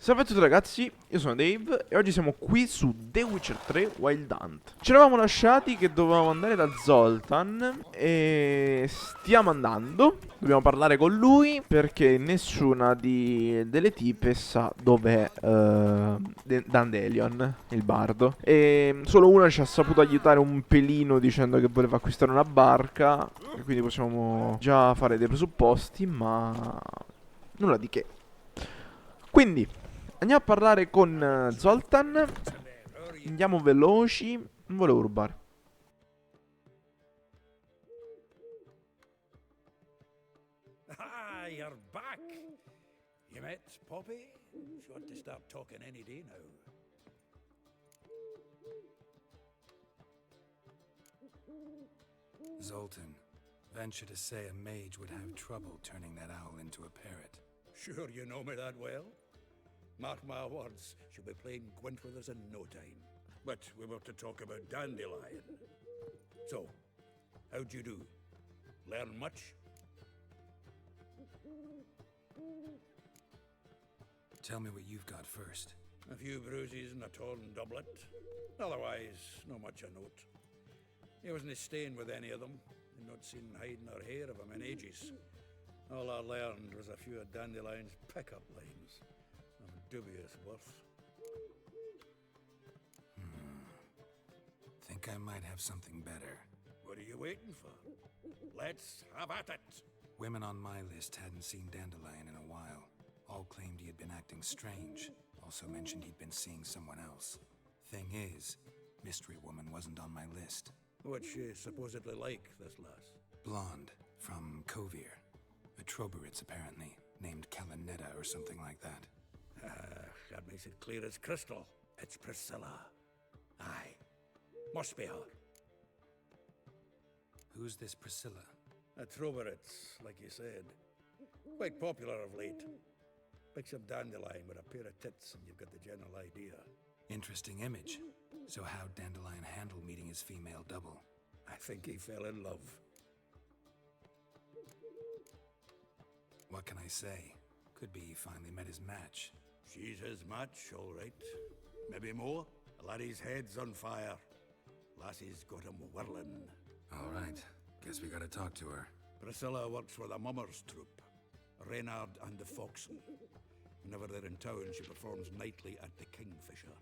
Salve a tutti ragazzi, io sono Dave e oggi siamo qui su The Witcher 3 Wild Hunt. Ci eravamo lasciati che dovevamo andare da Zoltan e stiamo andando. Dobbiamo parlare con lui perché nessuna delle tipe sa dov'è Dandelion, il bardo. E solo una ci ha saputo aiutare un pelino dicendo che voleva acquistare una barca. E quindi possiamo già fare dei presupposti, ma nulla di che. Quindi andiamo a parlare con Zoltan. Andiamo veloci. Non volevo rubare. Ah, you're back. You met Poppy? She ought to start talking any day now. Zoltan, venture to say a mage would have trouble turning that owl into a parrot. Sure you know me that well? Mark my words, she'll be playing Gwent with us in no time. But we were to talk about Dandelion. So, how'd you do? Learn much? Tell me what you've got first. A few bruises and a torn doublet. Otherwise, no much a note. He wasn't staying with any of them, and not seen hiding or hair of him in ages. All I learned was a few of Dandelion's pickup lines. Of dubious worth. Think I might have something better. What are you waiting for? Let's have at it! Women on my list hadn't seen Dandelion in a while. All claimed he had been acting strange. Also mentioned he'd been seeing someone else. Thing is, Mystery Woman wasn't on my list. What's she supposedly like, this lass? Blonde, from Kovir. A Troberitz, apparently, named Kalanetta or something like that. That makes it clear as crystal. It's Priscilla. Aye. Must be her. Who's this Priscilla? A Troberitz, like you said. Quite popular of late. Picture Dandelion with a pair of tits and you've got the general idea. Interesting image. So how'd Dandelion handle meeting his female double? I think he fell in love. What can I say? Could be he finally met his match. She's his match, all right. Maybe more. The laddie's head's on fire. Lassie's got him whirling. All right. Guess we gotta talk to her. Priscilla works for the Mummers troupe. Reynard and the Foxen. Whenever they're in town, she performs nightly at the Kingfisher.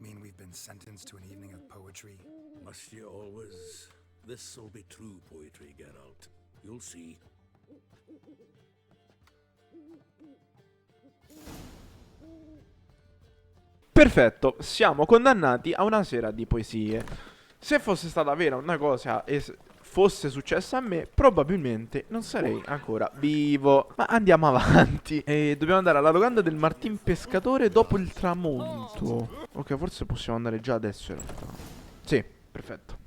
Mean we've been sentenced to an evening of poetry? Must you always? This'll be true poetry, Geralt. You'll see. Perfetto, siamo condannati a una sera di poesie. Se fosse stata vera una cosa e fosse successa a me, probabilmente non sarei ancora vivo. Ma andiamo avanti. E dobbiamo andare alla locanda del Martin Pescatore dopo il tramonto. Ok, forse possiamo andare già adesso in realtà. Sì, perfetto.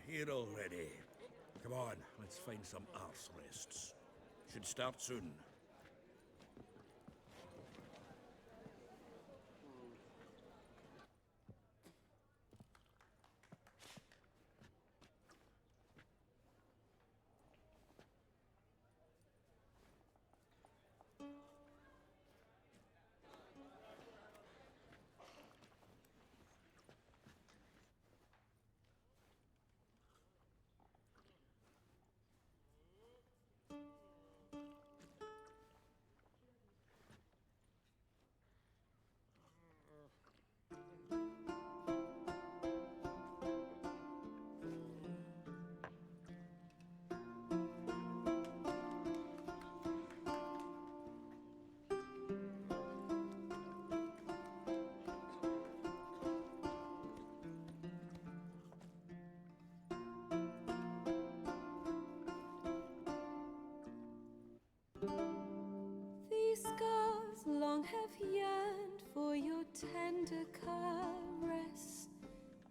Here already. Come on, let's find some arse rests. Should start soon. These scars long have yearned for your tender caress,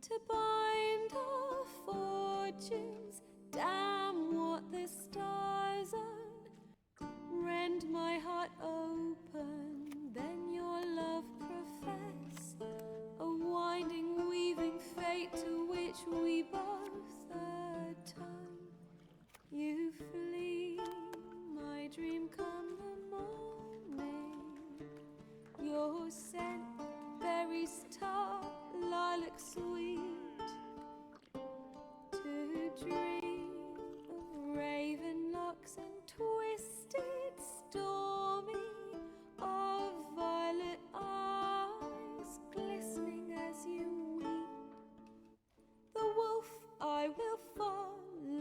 to bind our fortunes. Damn what the stars own. Rend my heart open, then your love profess, a winding, weaving fate to which we both atone.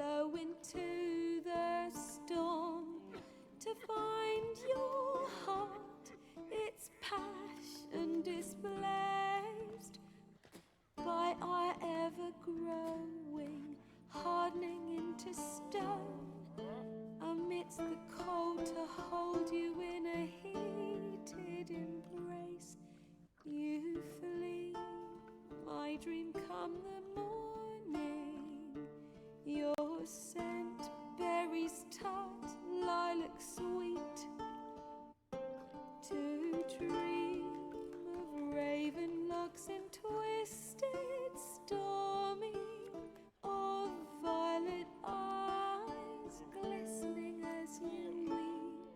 blow into the storm to find your heart, its passion displaced by our ever-growing, hardening into stone, amidst the cold to hold you in a heated embrace. You flee, my dream come the morning, your scent, berries tart, lilac sweet, to dream of raven locks and twisted stormy, of violet eyes glistening as you weep.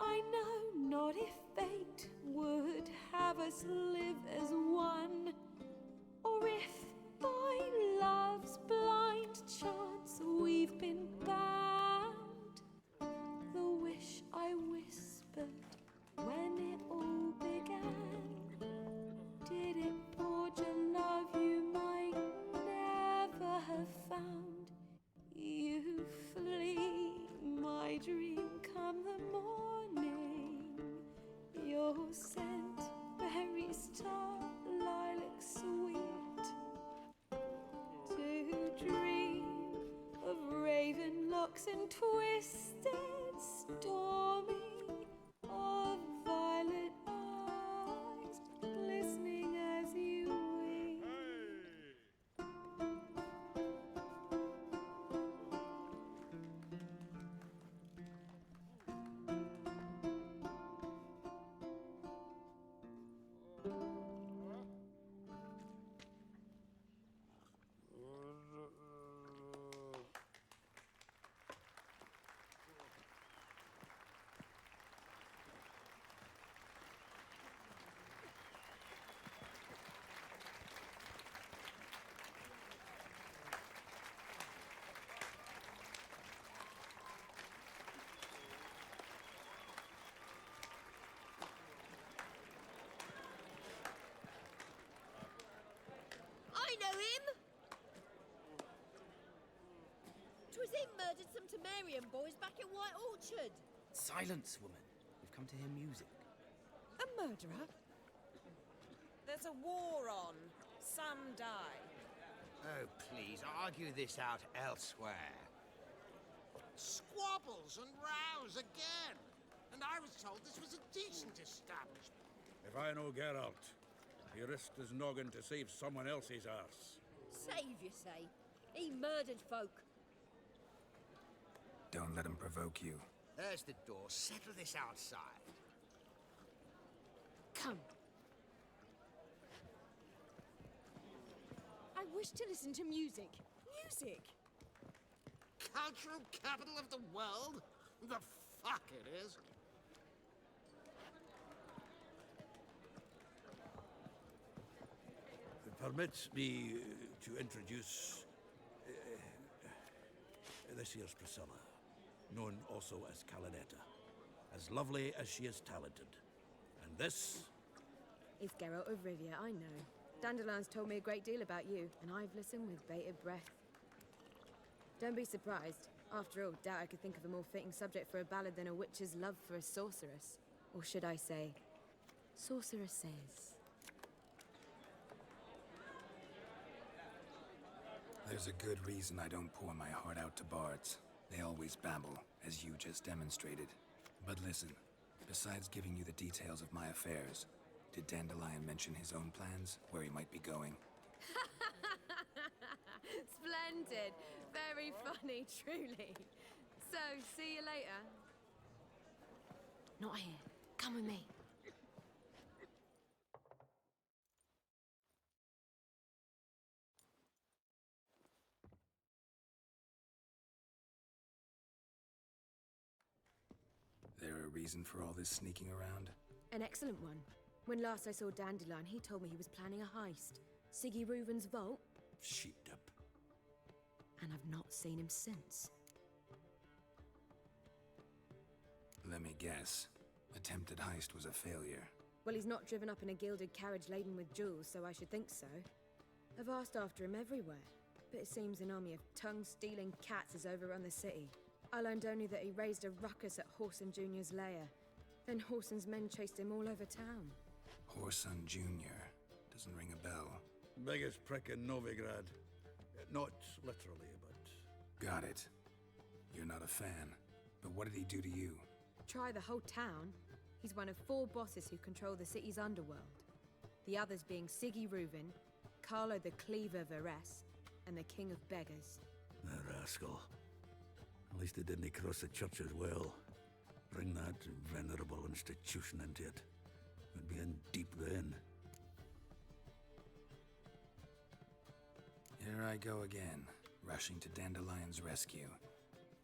I know not if fate would have us live as one, or if by love's blind chance we've been bound. The wish I whispered when it all began, did it forge a love you might never have found? You flee, my dream come the morning, your scent, berries tart, lilac sweet, to dream of raven locks and twisted stormy, of violet eyes glistening as you weep. I know him! 'Twas him murdered some Temerian boys back at White Orchard. Silence, woman. We've come to hear music. A murderer? There's a war on. Some die. Oh, please, argue this out elsewhere. Squabbles and rows again! And I was told this was a decent establishment. If I know Geralt, he risked his noggin to save someone else's arse. Save, you say? He murdered folk. Don't let him provoke you. There's the door. Settle this outside. Come. I wish to listen to music. Music! Cultural capital of the world? The fuck it is. Permit me to introduce this here's Priscilla, known also as Calinetta, as lovely as she is talented. And this Is Geralt of Rivia, I know. Dandelion's told me a great deal about you, and I've listened with bated breath. Don't be surprised. After all, doubt I could think of a more fitting subject for a ballad than a witch's love for a sorceress. Or should I say, sorceresses. There's a good reason I don't pour my heart out to bards. They always babble, as you just demonstrated. But listen, besides giving you the details of my affairs, did Dandelion mention his own plans, where he might be going? Splendid. Very funny, truly. So, see you later. Not here. Come with me. There a reason for all this sneaking around? An excellent one. When last I saw Dandelion, he told me he was planning a heist. Sigi Reuven's vault, sheeped up. and I've not seen him since. Let me guess. Attempted heist was a failure. Well, he's not driven up in a gilded carriage laden with jewels, so I should think so. I've asked after him everywhere, but it seems an army of tongue-stealing cats has overrun the city. I learned only that he raised a ruckus at Whoreson Jr.'s lair. Then Whoreson's men chased him all over town. Whoreson Jr. Doesn't ring a bell. Biggest prick in Novigrad. Not literally, but... Got it. You're not a fan. But what did he do to you? Try the whole town. He's one of 4 bosses who control the city's underworld. The others being Sigi Reuven, Carlo the Cleaver Varese, and the King of Beggars. The rascal. At least they didn't cross the church as well. Bring that venerable institution into it. We'd be in deep then. Here I go again, rushing to Dandelion's rescue.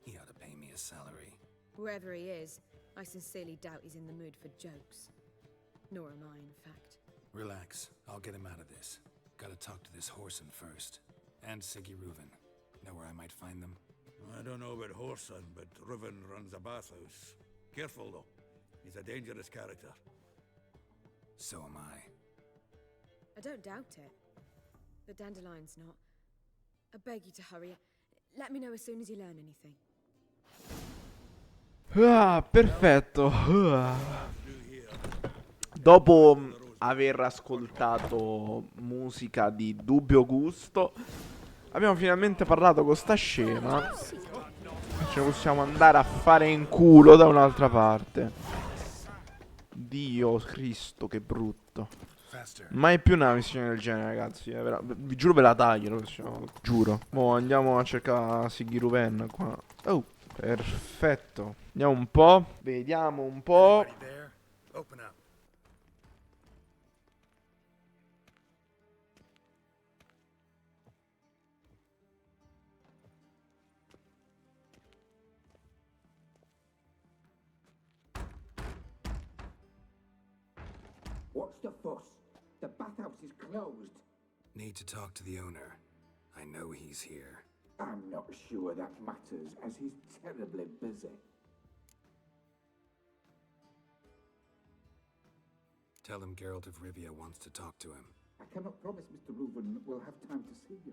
He ought to pay me a salary. Whoever he is, I sincerely doubt he's in the mood for jokes. Nor am I, in fact. Relax, I'll get him out of this. Gotta talk to this Whoreson first. And Sigi Reuven. Know where I might find them? I don't know about Whoreson, but Reuven runs a bathhouse. Careful, though. He's a dangerous character. So am I. I don't doubt it. But Dandelion's not. I beg you to hurry. Let me know as soon as you learn anything. Ah, perfetto. Dopo aver ascoltato musica di dubbio gusto, abbiamo finalmente parlato con sta scema. Ce possiamo andare a fare in culo da un'altra parte. Dio Cristo, che brutto. Mai più una missione del genere, ragazzi. Vi giuro ve la taglio, giuro. Mo andiamo a cercare Sigi Reuven qua. Oh, perfetto. Andiamo un po'. Vediamo un po'. What's the fuss? The bathhouse is closed. Need to talk to the owner. I know he's here. I'm not sure that matters, as he's terribly busy. Tell him Geralt of Rivia wants to talk to him. I cannot promise Mr. Reuven will have time to see you.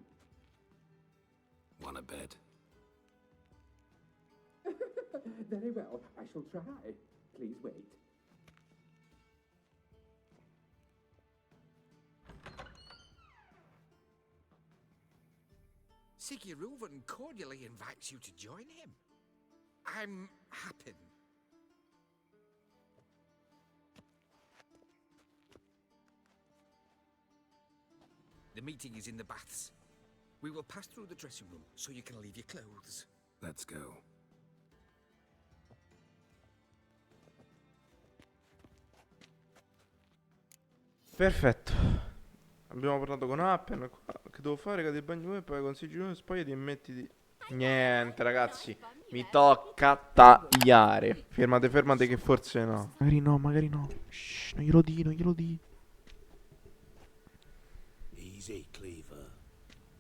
Wanna bet? Very well, I shall try. Please wait. Sigi Reuven cordially invites you to join him. I'm happy. The meeting is in the baths. We will pass through the dressing room so you can leave your clothes. Let's go. Perfetto. Abbiamo parlato con Appen. Che devo fare? Cade il bagno e poi consigli uno spogliati e mettiti. Niente, ragazzi. Mi tocca tagliare. Fermate, fermate, che forse no. Magari no, magari no. Shh, non glielo di, non glielo di. Easy, Cleaver.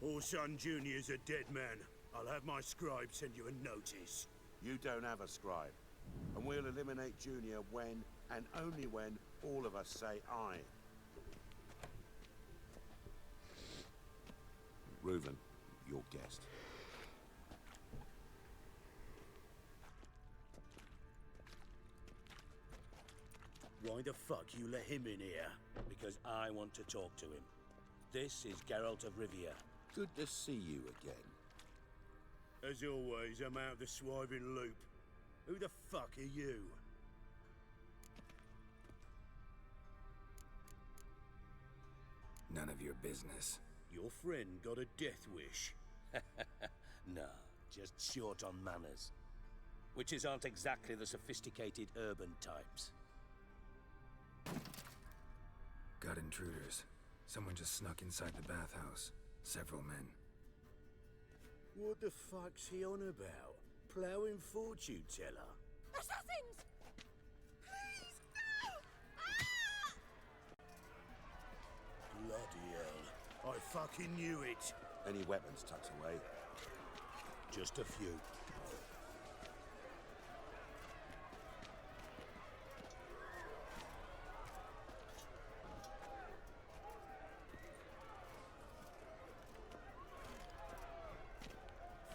Whoreson Jr.'s a dead man. I'll have my scribe send you a notice. You don't have a scribe. And we'll eliminate Junior when, and only when, all of us say aye. Reuven, your guest. Why the fuck you let him in here? Because I want to talk to him. This is Geralt of Rivia. Good to see you again. As always, I'm out of the swiving loop. Who the fuck are you? None of your business. Your friend got a death wish. No, just short on manners. Witches aren't exactly the sophisticated urban types. Got intruders. Someone just snuck inside the bathhouse. Several men. What the fuck's he on about? Plowing fortune teller? Assassins! Please, no! Bloody hell. I fucking knew it. Any weapons tucked away? Just a few.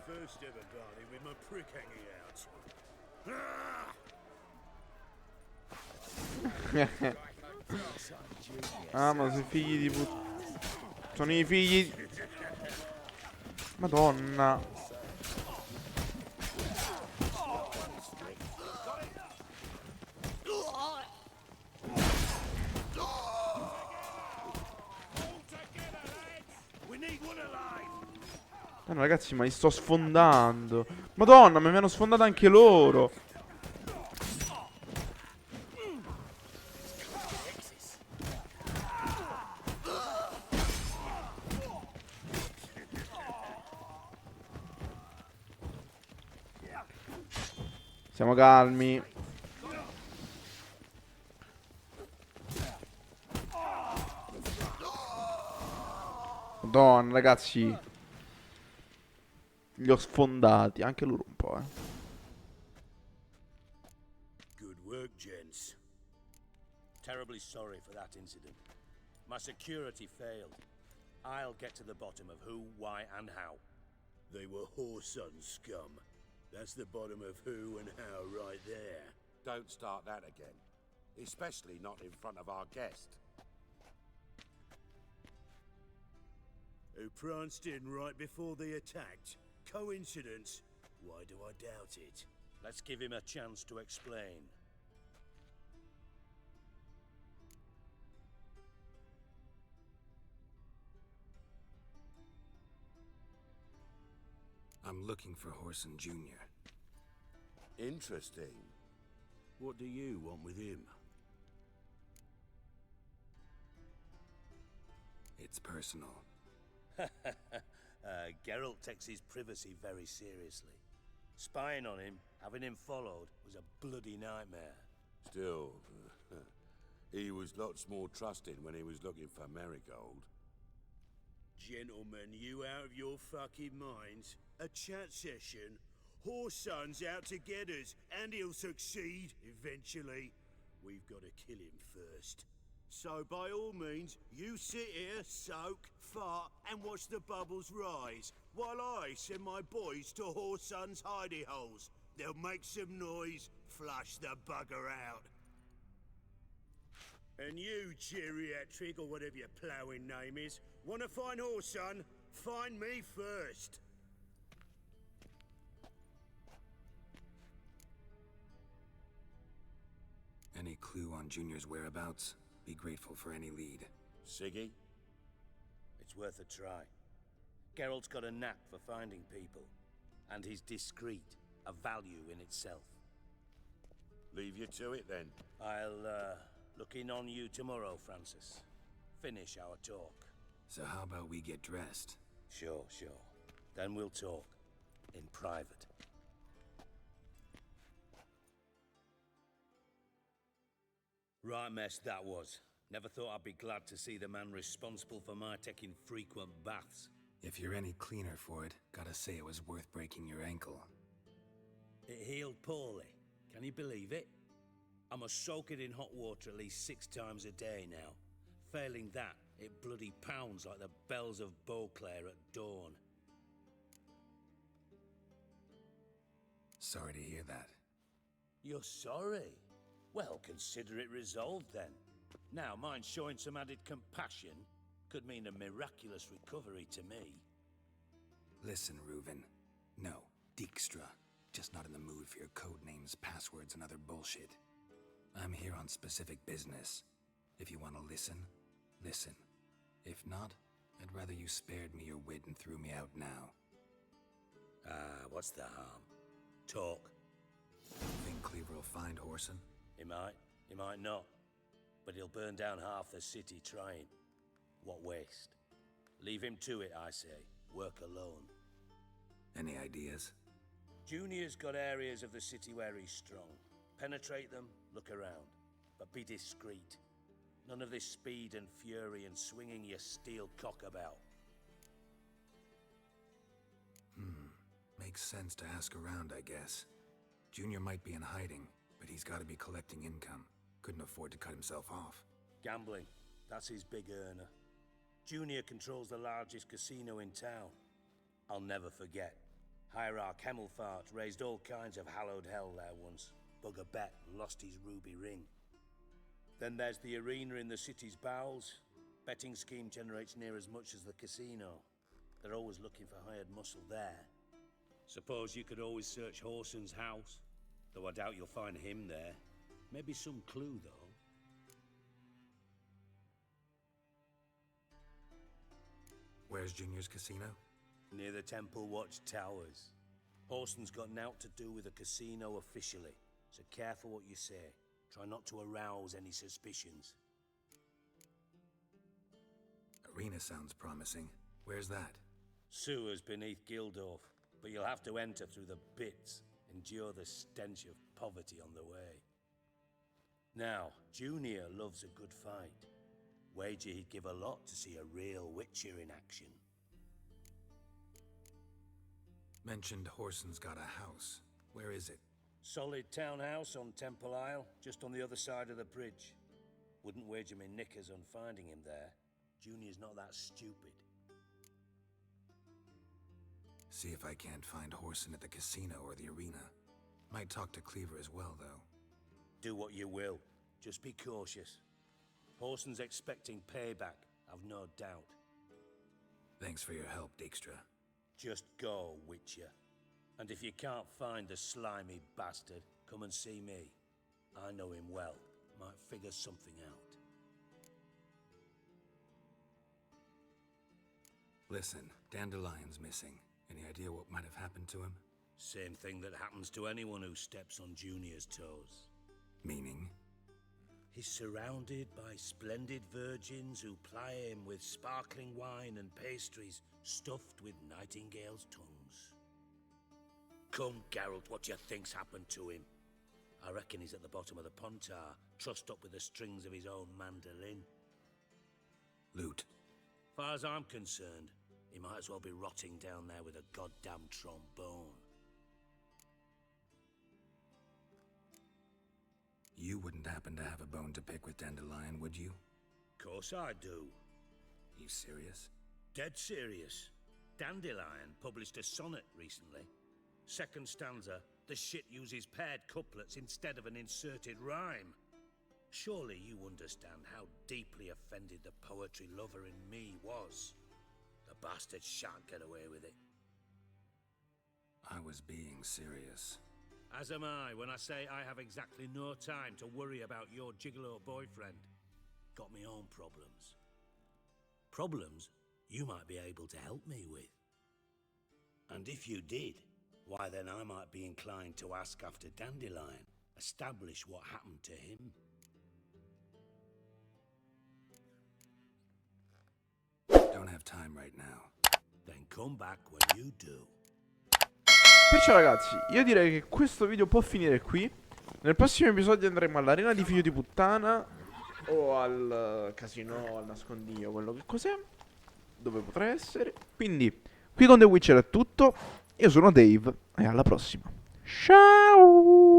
first ever party with my prick hanging out. Ah, ma sei figli di sono i figli. Madonna. No, ragazzi, ma li sto sfondando. Madonna, mi hanno sfondato anche loro. Siamo calmi. Madonna, ragazzi. Li ho sfondati, anche loro un po', Good work, gents. Terribly sorry for that incident. My security failed. I'll get to the bottom of who, why, and how. They were whoreson scum. That's the bottom of who and how right there. Don't start that again. Especially not in front of our guest. Who pranced in right before they attacked. Coincidence? Why do I doubt it? Let's give him a chance to explain. I'm looking for Whoreson Jr. Interesting. What do you want with him? It's personal. Geralt takes his privacy very seriously. Spying on him, having him followed, was a bloody nightmare. Still, he was lots more trusting when he was looking for Marigold. Gentlemen, you out of your fucking minds? A chat session? Whoreson's out to get us, and he'll succeed, eventually. We've got to kill him first. So by all means, you sit here, soak, fart, and watch the bubbles rise, while I send my boys to Whoreson's hidey holes. They'll make some noise, flush the bugger out. And you, geriatric, or whatever your ploughing name is, wanna find Whoreson? Find me first. Any clue on Junior's whereabouts? Be grateful for any lead. Sigi? It's worth a try. Geralt's got a knack for finding people. And he's discreet, a value in itself. Leave you to it then. I'll, look in on you tomorrow, Francis. Finish our talk. So how about we get dressed? Sure. Then we'll talk. In private. Right mess that was. Never thought I'd be glad to see the man responsible for my taking frequent baths. If you're any cleaner for it, gotta say it was worth breaking your ankle. It healed poorly. Can you believe it? I must soak it in hot water at least 6 times a day now. Failing that, it bloody pounds like the bells of Beauclair at dawn. Sorry to hear that. You're sorry? Well, consider it resolved then. Now, mind showing some added compassion could mean a miraculous recovery to me. Listen, Reuven. No, Dijkstra. Just not in the mood for your code names, passwords, and other bullshit. I'm here on specific business. If you want to listen, listen. If not, I'd rather you spared me your wit and threw me out now. What's the harm? Talk. Think Cleaver will find Whoreson? He might not. But he'll burn down half the city trying. What waste? Leave him to it, I say. Work alone. Any ideas? Junior's got areas of the city where he's strong. Penetrate them, look around. But be discreet. None of this speed and fury and swinging your steel cock about. Makes sense to ask around, I guess. Junior might be in hiding, but he's got to be collecting income. Couldn't afford to cut himself off. Gambling. That's his big earner. Junior controls the largest casino in town. I'll never forget Hierarch Hemmelfart raised all kinds of hallowed hell there once. Bugger bet and lost his ruby ring. Then there's the arena in the city's bowels. Betting scheme generates near as much as the casino. They're always looking for hired muscle there. Suppose you could always search Horson's house, though I doubt you'll find him there. Maybe some clue, though. Where's Junior's casino? Near the Temple Watch Towers. Horson's got nought to do with the casino officially, so careful what you say. Try not to arouse any suspicions. Arena sounds promising. Where's that? Sewers beneath Gildorf, but you'll have to enter through the pits, endure the stench of poverty on the way. Now, Junior loves a good fight. Wager he'd give a lot to see a real Witcher in action. Mentioned Horson's got a house. Where is it? Solid townhouse on Temple Isle, just on the other side of the bridge. Wouldn't wager me knickers on finding him there. Junior's not that stupid. See if I can't find Horson at the casino or the arena. Might talk to Cleaver as well, though. Do what you will. Just be cautious. Horson's expecting payback, I've no doubt. Thanks for your help, Dijkstra. Just go, Witcher. And if you can't find the slimy bastard, come and see me. I know him well. Might figure something out. Listen, Dandelion's missing. Any idea what might have happened to him? Same thing that happens to anyone who steps on Junior's toes. Meaning? He's surrounded by splendid virgins who ply him with sparkling wine and pastries stuffed with nightingales' tongues. Come, Geralt, what do you think's happened to him? I reckon he's at the bottom of the Pontar, trussed up with the strings of his own mandolin. Loot. Far as I'm concerned, he might as well be rotting down there with a goddamn trombone. You wouldn't happen to have a bone to pick with Dandelion, would you? Course I do. You serious? Dead serious. Dandelion published a sonnet recently. Second stanza, the shit uses paired couplets instead of an inserted rhyme. Surely you understand how deeply offended the poetry lover in me was. The bastard shan't get away with it. I was being serious. As am I when I say I have exactly no time to worry about your gigolo boyfriend. Got me own problems. Problems you might be able to help me with. And if you did, why then I might be inclined to ask after Dandelion, establish what happened to him. Don't have time right now. Then come back when you do. Perciò ragazzi, io direi che questo video può finire qui. Nel prossimo episodio andremo all'arena di figlio di puttana o al casino, al nascondiglio, quello che cos'è, dove potrà essere. Quindi, qui con The Witcher è tutto. Io sono Dave e alla prossima. Ciao!